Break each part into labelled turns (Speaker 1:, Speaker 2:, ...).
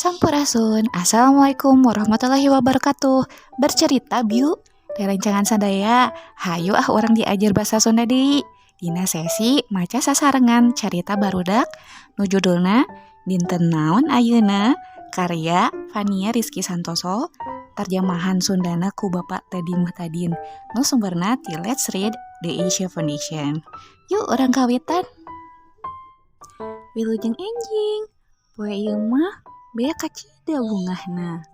Speaker 1: Sampurasun, Assalamualaikum warahmatullahi wabarakatuh. Bercerita biu, rerencangan sadaya. Hayu orang diajar bahasa Sunda deui. Dina sesi maca sasarengan carita barudak nu judulna Dinten Naon Ayeuna karya Fania Rizky Santoso, terjemahan Sundana ku Bapak Teddy Muhtadin. Nu sumberna ti Let's Read The Asia Foundation. Yuk orang kawitan. Wilujeng enjing, poe ieu mah bea kacida bungahna.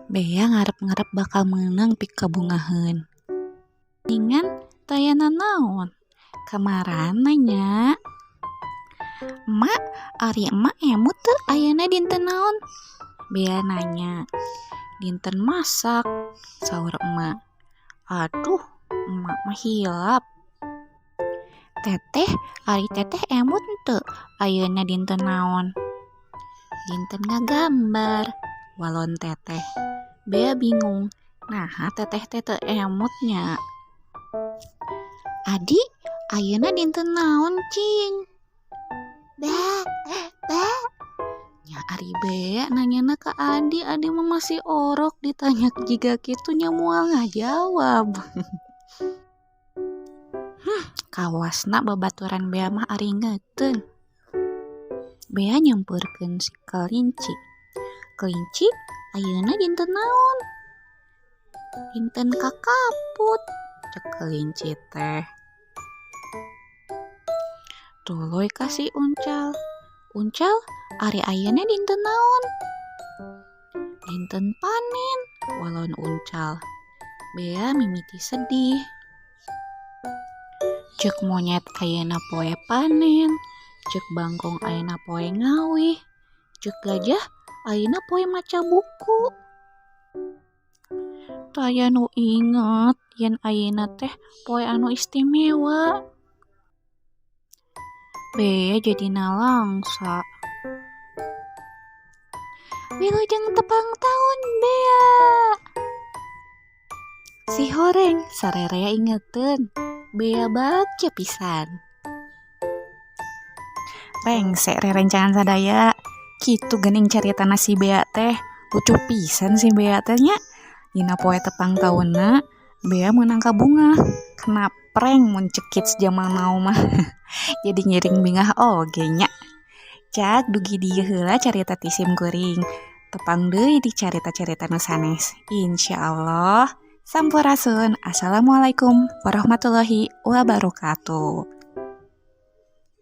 Speaker 1: Bea ngarep-ngarep bakal menang pik kabungaheun. Ningan tayana naon? Kamarana nya? Emak, ari emak emut teu ayeuna dinten naon? Bea nanya. Dinten masak, saur emak. Aduh, emak mah hilap. Teteh, ari teteh emut teu ayeuna dinten naon? Dinten ngagambar, walon teteh. Bea bingung, nah teteh teh emutnya. Adi, ayeuna dinten naon cing? Ba. Nya ari bea nanyana ka Adi mah masih orok ditanya jiga kitu nya moal ngajawab. Kawasna babaturan bea mah ari ngeuteun. Bea nyampeurkeun si kelinci. Kelinci, ayeuna dinten naon? Dinten kakaput, cek kelinci teh. Tuluy kasih uncal. Uncal, ari ayeuna dinten naon? Dinten panen, walon uncal. Bea mimiti sedih. Cek monyet ayeuna poe panen, cek bangkong ayeuna poe ngawih, cek gajah ayeuna poe maca buku. Taya nu inget yen ayeuna teh poe anu istimewa. Bea jadina langsa. Wilujeng tepang taun bea. Si horeng sarerea ingeteun. Bea baca pisan. Rengsek rerencangan sadaya. Kitu geuning caritana si bea teh. Lucu pisan si bea teh nya. Dina poe tepang taunna, bea meunang kabungah. Kena prank mun cekit jaman now mah. Jadi ngiring bingah oge nya. Cak dugi dieu heula carita ti sim kuring. Tepang deui di carita-carita nu sanes. Insyaallah. Sampurasun. Assalamualaikum warahmatullahi wabarakatuh.